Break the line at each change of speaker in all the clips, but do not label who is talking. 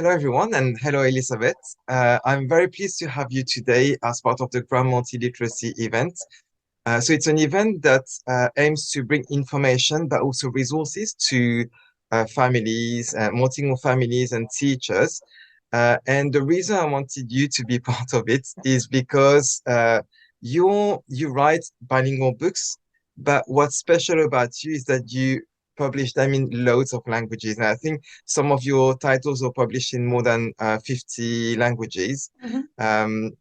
Hello, everyone, and hello, Elisavet. I'm very pleased to have you today as part of the Grand Multiliteracy event. So it's an event that aims to bring information, but also resources to families, multilingual families and teachers. And the reason I wanted you to be part of it is because you write bilingual books, but what's special about you is that you publish them in loads of languages. And I think some of your titles are published in more than 50 languages.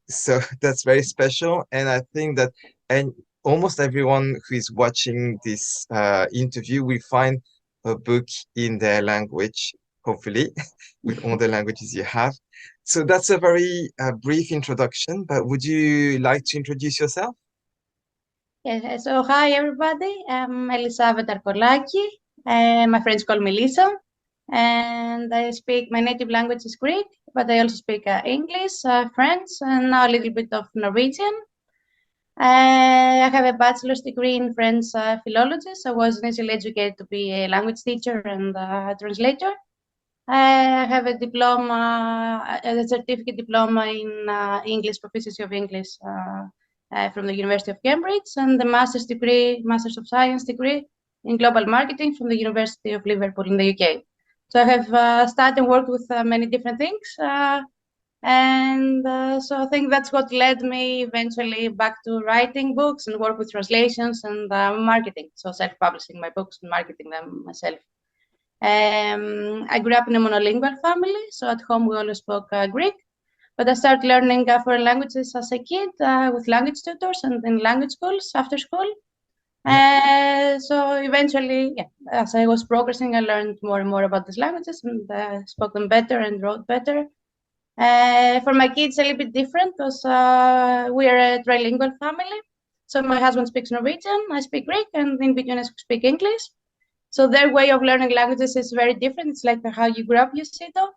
So that's very special. And I think that and almost everyone who is watching this interview will find a book in their language, hopefully, with all the languages you have. So that's a very brief introduction, but would you like to introduce yourself?
Yes, so hi everybody, I'm Elisavet Arkolaki. My friends call me Lisa, and my native language is Greek, but I also speak English, French, and now a little bit of Norwegian. I have a bachelor's degree in French philology, so I was initially educated to be a language teacher and translator. I have a diploma, a certificate diploma in English, proficiency of English from the University of Cambridge, and the Master's of Science degree in Global Marketing from the University of Liverpool in the UK. So I have started and worked with many different things, and so I think that's what led me eventually back to writing books and work with translations and marketing, so self-publishing my books and marketing them myself. I grew up in a monolingual family, so at home we always spoke Greek, but I started learning foreign languages as a kid with language tutors and in language schools after school. So eventually, as I was progressing, I learned more and more about these languages and spoke them better and wrote better. For my kids, a little bit different because we are a trilingual family. So my husband speaks Norwegian, I speak Greek, and in between I speak English. So their way of learning languages is very different. It's like how you grew up, you see, though.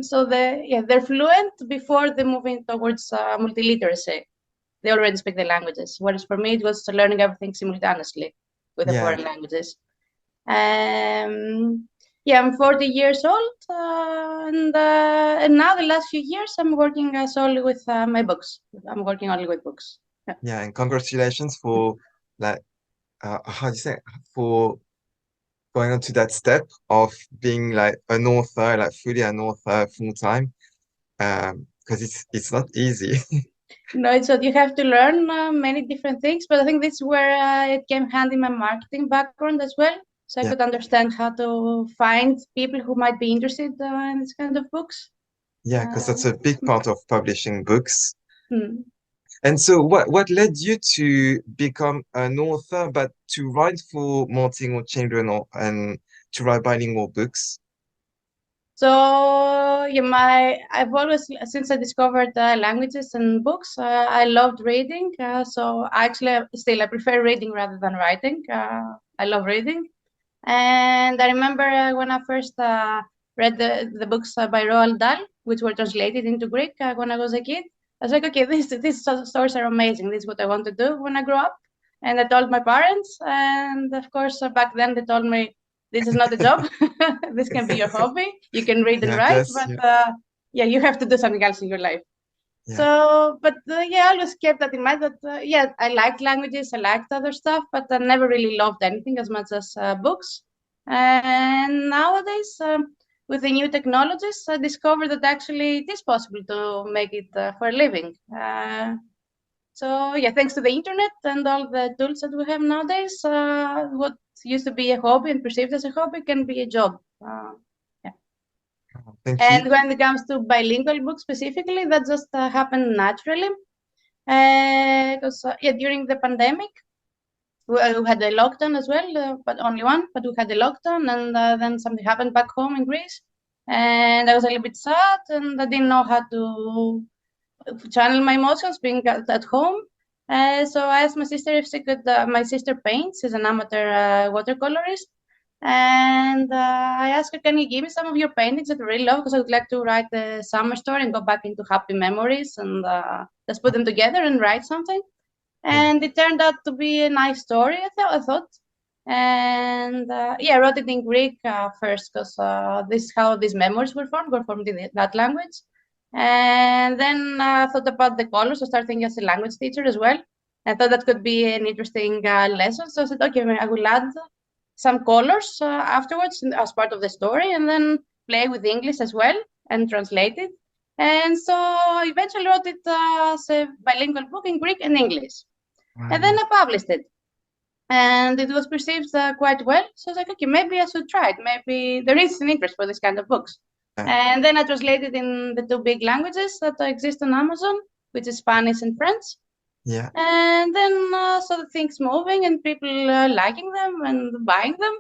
So they're fluent before they move in towards multiliteracy. They already speak the languages. Whereas for me, it was learning everything simultaneously with the foreign languages. I'm 40 years old, and now the last few years I'm working solely with my books. I'm working only with books.
Yeah, and congratulations for how do you say for going on to that step of being like an author, like fully an author full time, because it's not easy.
No, it's what you have to learn many different things, but I think this is where it came handy in my marketing background as well. So I could understand how to find people who might be interested in this kind of books.
Yeah, because that's a big part of publishing books.
Hmm.
And so what led you to become an author, but to write for multilingual children and to write bilingual books?
So I've always, since I discovered languages and books, I loved reading. So actually, I prefer reading rather than writing. I love reading. And I remember when I first read the books by Roald Dahl, which were translated into Greek when I was a kid. I was like, okay, these stories are amazing. This is what I want to do when I grow up. And I told my parents, and of course, back then they told me, this is not a job. This can be your hobby. You can read and write, but you have to do something else in your life.
Yeah.
So, but I always kept that in mind that, I liked languages, I liked other stuff, but I never really loved anything as much as books. And nowadays, with the new technologies, I discovered that actually it is possible to make it for a living. Thanks to the internet and all the tools that we have nowadays, what used to be a hobby and perceived as a hobby can be a job. And when it comes to bilingual books specifically, that just happened naturally. Because during the pandemic, we had a lockdown as well, but only one, but we had a lockdown, and then something happened back home in Greece. And I was a little bit sad, and I didn't know how to channel my emotions being at home. So I asked my sister if she could, my sister paints, she's an amateur watercolorist. And I asked her, can you give me some of your paintings that I really love? Because I would like to write a summer story and go back into happy memories and just put them together and write something. And it turned out to be a nice story, I thought. And yeah, I wrote it in Greek first because this is how these memoirs were formed in that language. And then I thought about the colors. So I started thinking as a language teacher as well. I thought that could be an interesting lesson. So I said, okay, I will add some colors afterwards as part of the story, and then play with English as well and translate it. And so I eventually wrote it as a bilingual book in Greek and English. And then I published it. And it was perceived quite well. So I was like, okay, maybe I should try it. Maybe there is an interest for this kind of books. And then I translated in the two big languages that exist on Amazon, which is Spanish and French.
Yeah.
And then saw the things moving and people liking them and buying them.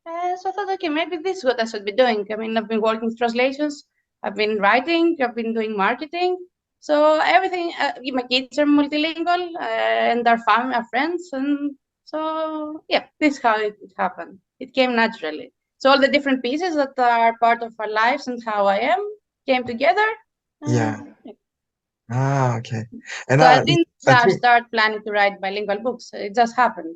So I thought, okay, maybe this is what I should be doing. I mean, I've been working with translations, I've been writing, I've been doing marketing. So everything, my kids are multilingual and our family, our friends. And so, yeah, this is how it happened. It came naturally. So all the different pieces that are part of our lives and how I am came together.
Yeah. Okay. And
So I didn't
I think,
start planning to write bilingual books. It just happened.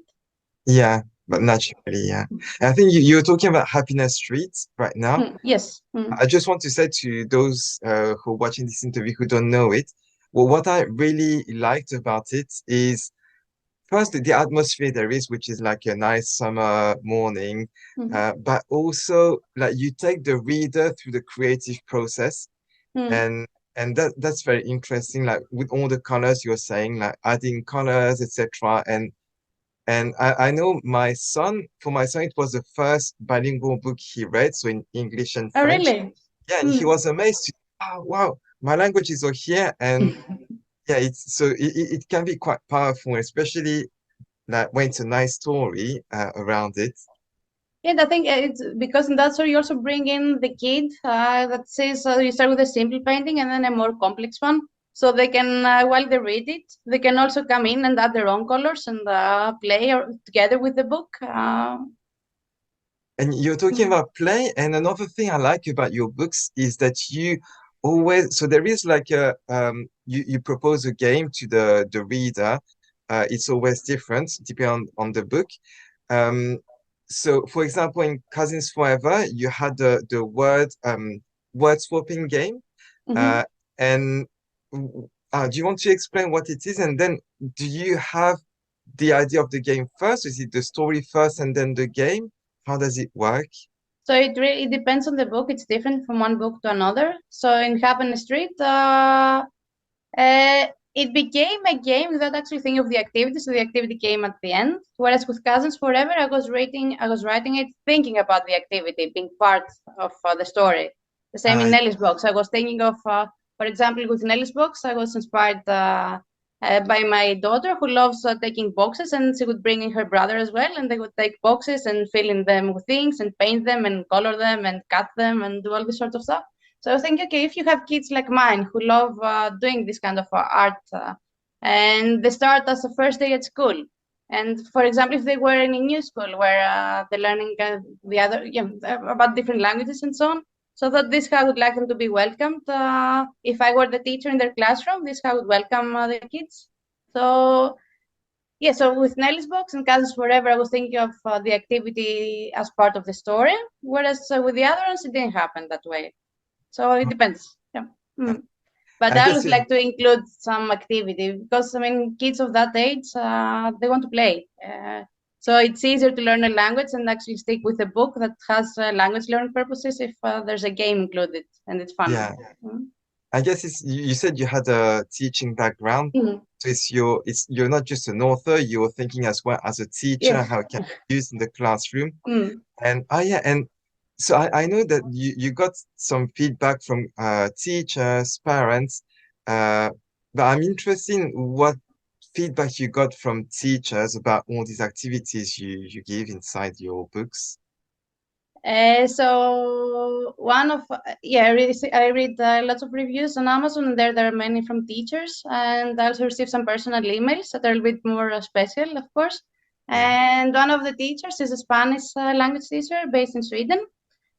yeah, but naturally, yeah. And I think you're talking about Happiness Street right now.
Yes.
I just want to say to those who are watching this interview who don't know it, well, what I really liked about it is first the atmosphere there is, which is like a nice summer morning, but also like you take the reader through the creative process, and that's very interesting. Like with all the colors you're saying, like adding colors, etc. And I know for my son, it was the first bilingual book he read, so in English and
Oh,
French.
really?
Yeah, and he was amazed. Oh, wow, my language is all here. And yeah, it can be quite powerful, especially like when it's a nice story around it.
Yeah, I think it's because in that story you also bring in the kid that says you start with a simple painting and then a more complex one. So they can, while they read it, they can also come in and add their own colors and play together with the book.
And you're talking about play, and another thing I like about your books is that you always, so there is like you propose a game to the reader. It's always different depending on the book. Um, so for example, in Cousins Forever, you had the word swapping game. Uh, and do you want to explain what it is? And then do you have the idea of the game first? Is it the story first and then the game? How does it work?
So it depends on the book. It's different from one book to another. So in Happiness Street, it became a game without actually thinking of the activity. So the activity came at the end. Whereas with Cousins Forever, I was writing it thinking about the activity being part of the story. The same in
Uh,
Nelly's box. I was thinking of, for example, with Nelly's box, I was inspired by my daughter who loves taking boxes, and she would bring in her brother as well, and they would take boxes and fill in them with things and paint them and color them and cut them and do all this sort of stuff. So I was thinking, okay, if you have kids like mine who love doing this kind of art, and they start as a first day at school, and for example, if they were in a new school where they're learning about different languages and so on, so that this how I would like them to be welcomed. If I were the teacher in their classroom, this how I would welcome the kids. So yeah, so with Nelly's box and Cousins Forever, I was thinking of the activity as part of the story, whereas with the other ones, it didn't happen that way. So it depends. Yeah. But
I
I
guess
always like to include some activity because I mean, kids of that age, they want to play. So it's easier to learn a language and actually stick with a book that has language learning purposes if there's a game included and it's fun.
yeah. I guess you said you had a teaching background. So you're not just an author, you're thinking as well as a teacher,
Yes.
how it can be used in the classroom.
Mm.
And yeah, and so I know that you got some feedback from teachers, parents, uh, but I'm interested in what feedback you got from teachers about all these activities you give inside your books.
So one of I read lots of reviews on Amazon, and there are many from teachers, and I also received some personal emails that are a bit more special, of course.
Yeah.
And one of the teachers is a Spanish language teacher based in Sweden,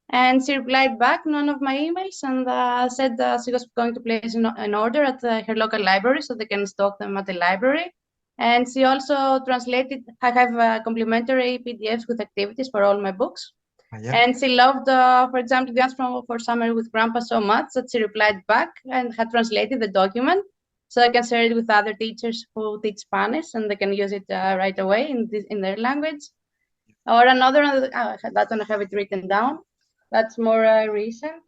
and she replied back on one of my emails and said she was going to place an order at her local library so they can stock them at the library. And she also translated, I have complimentary PDFs with activities for all my books.
Yeah.
And she loved, for example, Dance for Summer with Grandpa so much that she replied back and had translated the document. So I can share it with other teachers who teach Spanish and they can use it right away in their language. Or another, that one I have it written down. That's more recent.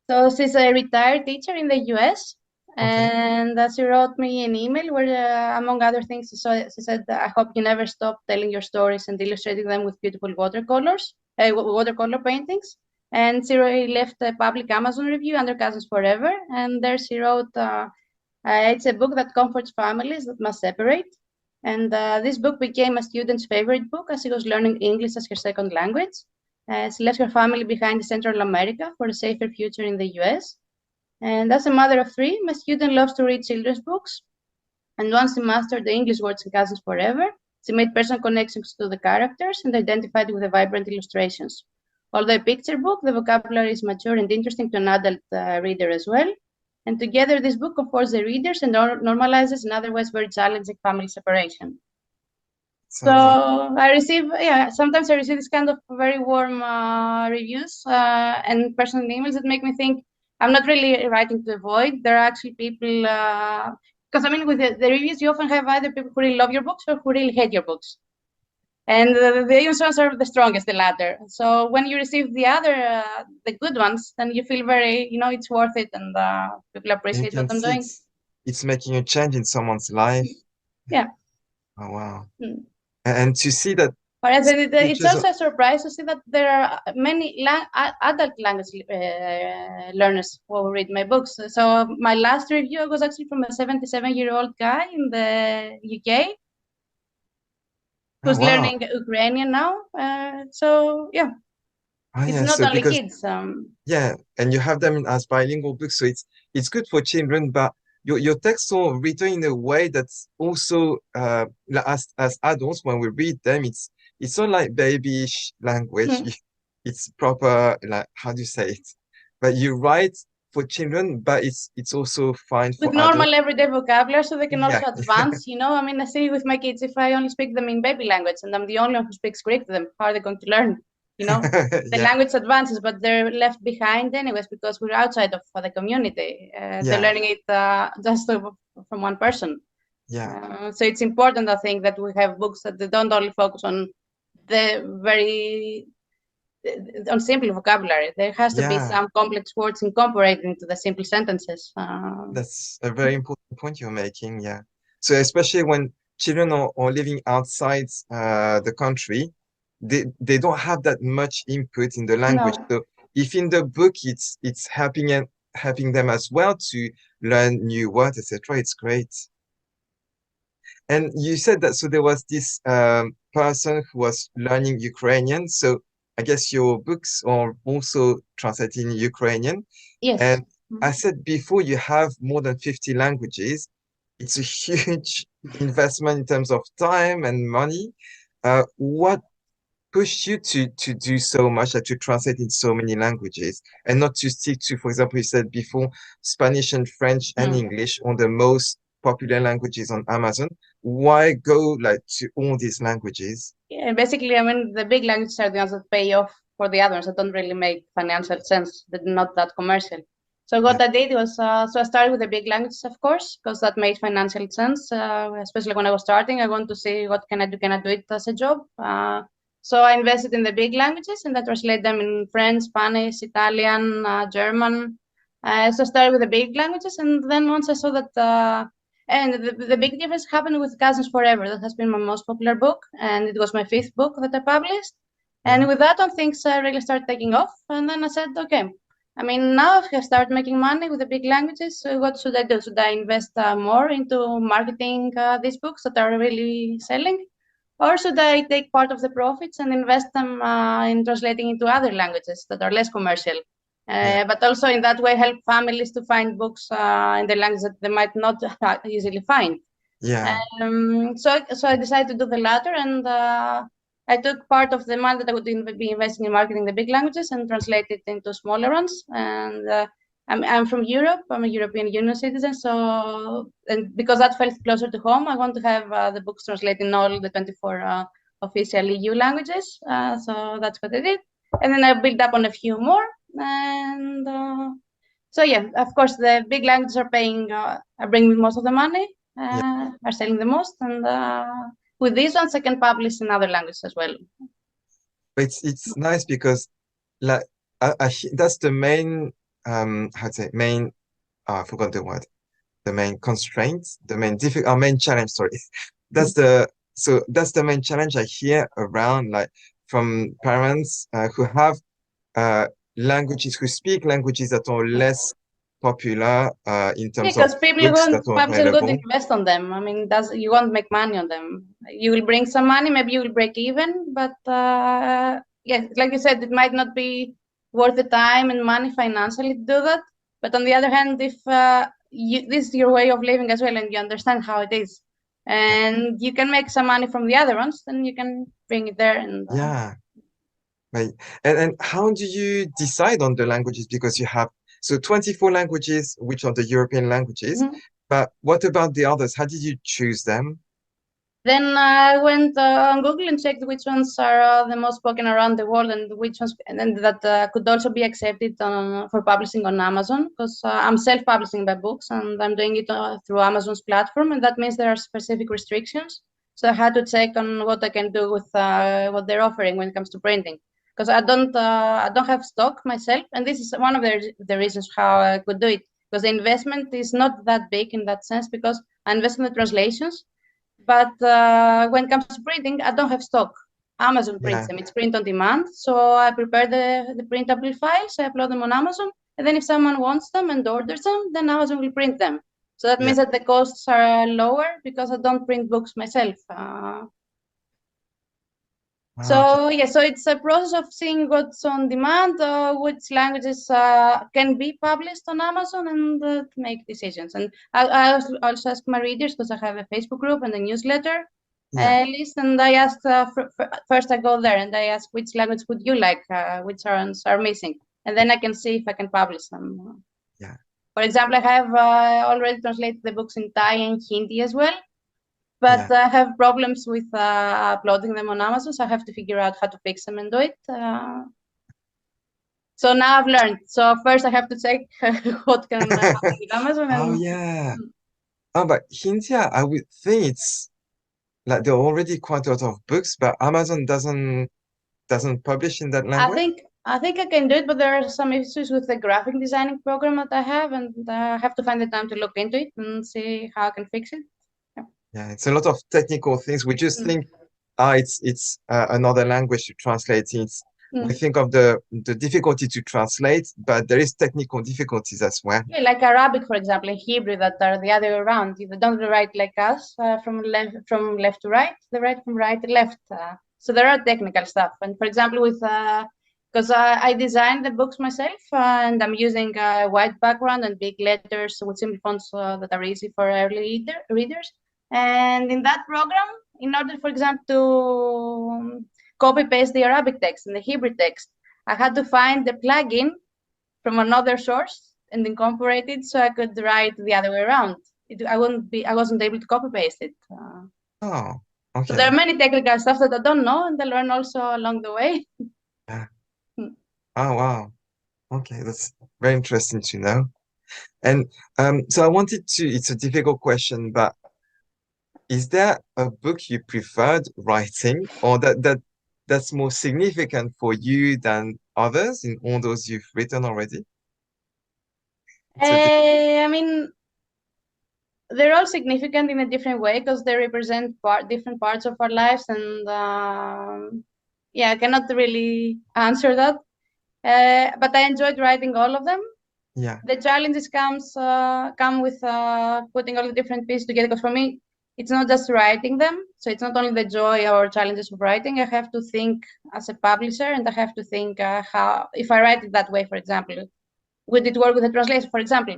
So she's a retired teacher in the US.
Okay.
And she wrote me an email where, among other things, she said, I hope you never stop telling your stories and illustrating them with beautiful watercolors, watercolor paintings. And she left a public Amazon review under Cousins Forever. And there she wrote, it's a book that comforts families that must separate. And this book became a student's favorite book as she was learning English as her second language. She left her family behind in Central America for a safer future in the US. And as a mother of three, my student loves to read children's books. And once she mastered the English words in Cousins Forever, she made personal connections to the characters and identified with the vibrant illustrations. Although a picture book, the vocabulary is mature and interesting to an adult reader as well. And together, this book comforts the readers and normalizes an otherwise very challenging family separation. So I receive, sometimes I receive this kind of very warm reviews and personal emails that make me think I'm not really writing to avoid. There are actually people, because I mean, with the reviews, you often have either people who really love your books or who really hate your books. And the ones are the strongest, the latter. So when you receive the other, the good ones, then you feel very, it's worth it and people appreciate what I'm doing.
It's making a change in someone's life.
Yeah.
Oh, wow. And to see that.
It's also a surprise to see that there are many adult language learners who read my books. So my last review was actually from a 77-year-old guy in the UK who's learning Ukrainian now. So yeah, it's not only kids.
Yeah, and you have them as bilingual books, so it's good for children, but your texts are written in a way that's also as adults when we read them, it's not like babyish language. It's proper, like, how do you say it? But you write for children, but it's also fine for
with normal everyday vocabulary, so they can also advance. I mean, I see with my kids, if I only speak them in baby language and I'm the only one who speaks Greek to them, how are they going to learn? The language advances, but they're left behind anyways because we're outside of the community. They're learning it just from one person. So it's important, I think, that we have books that they don't only focus on on simple vocabulary. There has to be some complex words incorporated into the simple sentences.
That's a very important point you're making, yeah. So especially when children are living outside the country, they don't have that much input in the language.
No.
So if in the book it's helping them as well to learn new words, etc., it's great. And you said that so there was this person who was learning Ukrainian. So I guess your books are also translated in Ukrainian.
Yes.
And I said before, you have more than 50 languages. It's a huge investment in terms of time and money. What pushed you to do so much, to translate in so many languages and not to stick to, for example, you said before, Spanish and French and English are the most popular languages on Amazon. Why go to all these languages?
Yeah, basically, I mean, the big languages are the ones that pay off for the others that don't really make financial sense. They're not that commercial. So what I did was, so I started with the big languages, of course, because that made financial sense, especially when I was starting. I want to see what can I do it as a job. So I invested in the big languages and I translate them in French, Spanish, Italian, German. So I started with the big languages, and then once I saw that, and the big difference happened with Cousins Forever. That has been my most popular book, and it was my 5th book that I published. And with that on, things really started taking off. And then I said, okay, I mean, now I have started making money with the big languages. So what should I do? Should I invest more into marketing these books that are really selling? Or should I take part of the profits and invest them in translating into other languages that are less commercial? But also in that way help families to find books in the language that they might not easily find. So I decided to do the latter, and I took part of the money that I would be investing in marketing the big languages and translate it into smaller ones. And I'm from Europe. I'm a European Union citizen, so and because that felt closer to home, I want to have the books translated in all the 24 official EU languages. So that's what I did, and then I built up on a few more. And so yeah, of course, the big languages are bringing most of the money,
Yeah.
are selling the most, and with these ones, I can publish in other languages as well.
But it's nice because like that's the main how to say main I forgot the word. The main constraint, the main main challenge, sorry. That's the main challenge I hear around like from parents who have languages, who speak languages that are less popular in terms of
Because people
books
won't
that are
publishers won't
available.
invest on them. I mean, you won't make money on them. You will bring some money, maybe you will break even, but yeah, like you said, it might not be worth the time and money financially to do that. But on the other hand, if this is your way of living as well, and you understand how it is,
Yeah.
and you can make some money from the other ones, then you can bring it there. And
Yeah. Right. And how do you decide on the languages? Because you have so 24 languages, which are the European languages,
Mhm.
but what about the others? How did you choose them?
Then I went on Google and checked which ones are the most spoken around the world, and which ones, and then that could also be accepted for publishing on Amazon, because I'm self-publishing my books and I'm doing it through Amazon's platform, and that means there are specific restrictions. So I had to check on what I can do with what they're offering when it comes to printing, because I don't have stock myself, and this is one of the reasons how I could do it, because the investment is not that big in that sense, because I invest in the translations. But when it comes to printing, I don't have stock. Amazon prints
Yeah.
them. It's print on demand. So I prepare the printable files, I upload them on Amazon, and then if someone wants them and orders them, then Amazon will print them. So that
Yeah.
means that the costs are lower because I don't print books myself.
Ah, okay.
So yeah, so it's a process of seeing what's on demand, which languages can be published on Amazon, and make decisions. And I also ask my readers, because I have a Facebook group and a newsletter
Yeah.
list, and I ask first I go there and I ask which language would you like, which are missing, and then I can see if I can publish them.
Yeah.
For example, I have already translated the books in Thai and Hindi as well, but
Yeah.
I have problems with uploading them on Amazon, so I have to figure out how to fix them and do it. So now I've learned. So first I have to check what can happen with Amazon,
Oh
and
yeah. Oh, but Hindia, I would think it's like there are already quite a lot of books, but Amazon doesn't publish in that
I
language.
think I think I can do it, but there are some issues with the graphic designing program that I have, and I have to find the time to look into it and see how I can fix it. Yeah.
Yeah, it's a lot of technical things. We just
Mm.
think, it's another language to translate. We
Mm.
think of the difficulty to translate, but there is technical difficulties as well.
Yeah, like Arabic, for example, and Hebrew, that are the other way around. They don't write like us, from left to right. They write from right to left. So there are technical stuff. And for example, with because I designed the books myself, and I'm using a white background and big letters with simple fonts that are easy for early readers. And in that program, in order, for example, to copy paste the Arabic text and the Hebrew text, I had to find the plugin from another source and incorporate it so I could write the other way around. I wasn't able to copy paste it.
Oh,
So there are
okay.
many technical stuff that I don't know, and I learn also along the way.
Yeah. Oh, wow. Okay, that's very interesting to know. And so I wanted to, it's a difficult question, but is there a book you preferred writing or that's more significant for you than others in all those you've written already? It's a
I mean, they're all significant in a different way because they represent different parts of our lives, and yeah, I cannot really answer that. But I enjoyed writing all of them.
yeah,
The challenges come with putting all the different pieces together, because for me it's not just writing them, so it's not only the joy or challenges of writing. I have to think as a publisher, and I have to think how, if I write it that way, for example, would it work with the translation? For example,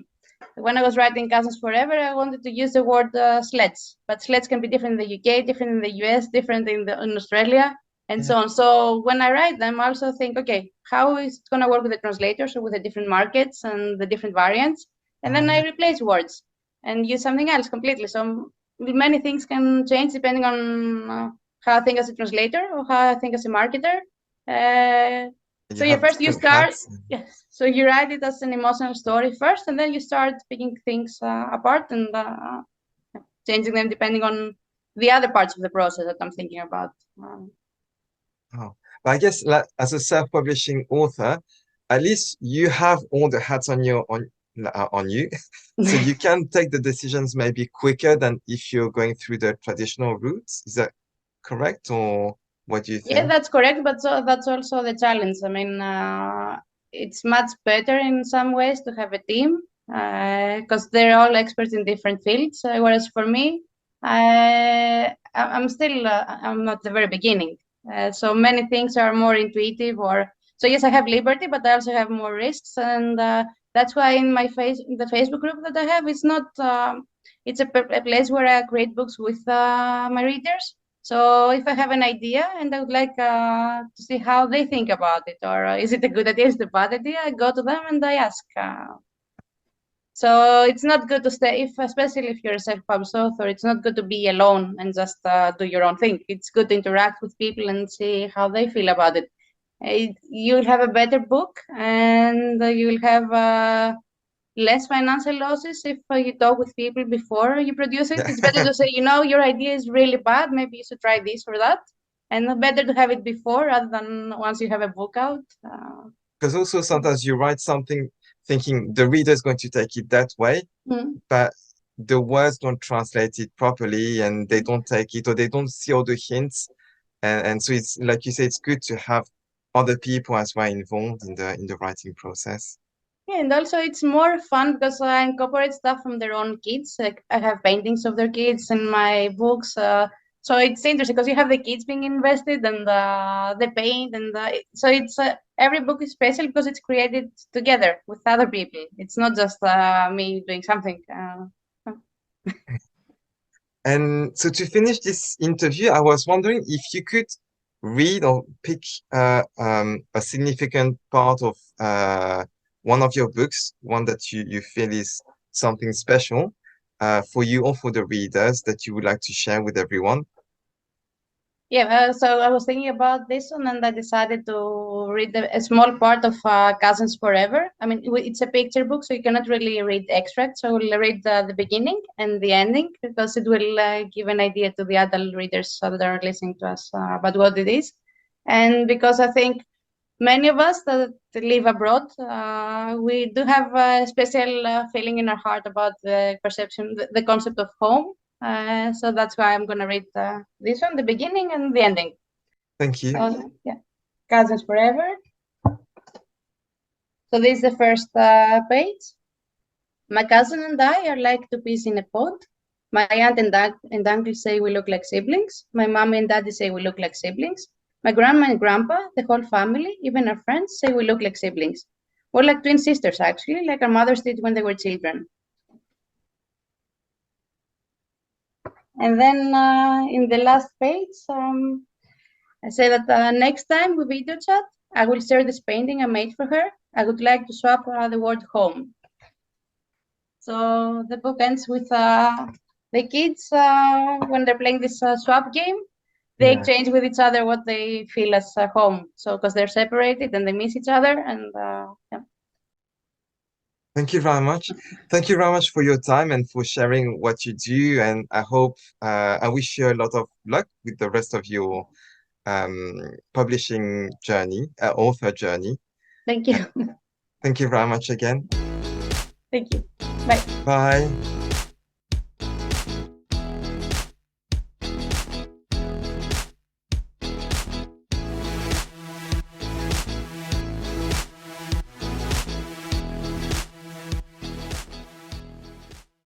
when I was writing Cousins Forever, I wanted to use the word sledge, but sledge can be different in the UK, different in the US, different in Australia. and so on. So when I write them, I also think, okay, how is it going to work with the translators or with the different markets and the different variants? And then I replace words and use something else completely. So many things can change depending on how I think as a translator or how I think as a marketer. So yeah, first you start, yes. So you write it as an emotional story first, and then you start picking things apart and changing them depending on the other parts of the process that I'm thinking about.
But I guess like, as a self-publishing author, at least you have all the hats on you, so you can take the decisions maybe quicker than if you're going through the traditional routes. Is that correct, or what do you think?
Yeah, that's correct, but that's also the challenge. I mean, it's much better in some ways to have a team because they're all experts in different fields. Whereas for me, I'm still I'm not the very beginning. So many things are more intuitive, or so yes, I have liberty, but I also have more risks, and that's why in the Facebook group that I have, it's not it's a place where I create books with my readers. So if I have an idea and I would like to see how they think about it, or is it a good idea, is it a bad idea, I go to them and I ask. So it's not good to stay, especially if you're a self-published author, it's not good to be alone and just do your own thing. It's good to interact with people and see how they feel about it. You'll have a better book, and you will have less financial losses if you talk with people before you produce it. It's better to say, your idea is really bad. Maybe you should try this or that. And better to have it before rather than once you have a book out.
Because also sometimes you write something thinking the reader is going to take it that way, but the words don't translate it properly and they don't take it or they don't see all the hints. And so it's like you say, it's good to have other people as well involved in the writing process.
Yeah, and also it's more fun because I incorporate stuff from their own kids. Like I have paintings of their kids in my books. So it's interesting because you have the kids being invested and the paint, and so it's every book is special because it's created together with other people. It's not just me doing something.
And so to finish this interview, I was wondering if you could read or pick a significant part of one of your books, one that you feel is something special for you or for the readers that you would like to share with everyone.
Yeah, so I was thinking about this one, and I decided to read a small part of Cousins Forever. I mean, it's a picture book, so you cannot really read extracts. So we'll read the beginning and the ending because it will give an idea to the adult readers that are listening to us about what it is. And because I think many of us that live abroad, we do have a special feeling in our heart about the perception, the concept of home. So that's why I'm going to read this one, the beginning and the ending.
Thank you.
Yeah, Cousins Forever. So this is the first page. My cousin and I are like two peas in a pod. My aunt and uncle say we look like siblings. My mom and daddy say we look like siblings. My grandma and grandpa, the whole family, even our friends, say we look like siblings. We're like twin sisters, actually, like our mothers did when they were children. And then in the last page, I say that next time we video chat, I will share this painting I made for her. I would like to swap the word home. So the book ends with the kids, when they're playing this swap game, they exchange with each other what they feel as home. So because they're separated and they miss each other, and yeah.
Thank you very much. Thank you very much for your time and for sharing what you do. And I hope, I wish you a lot of luck with the rest of your publishing journey, author journey.
Thank you.
Thank you very much again.
Thank you. Bye.
Bye.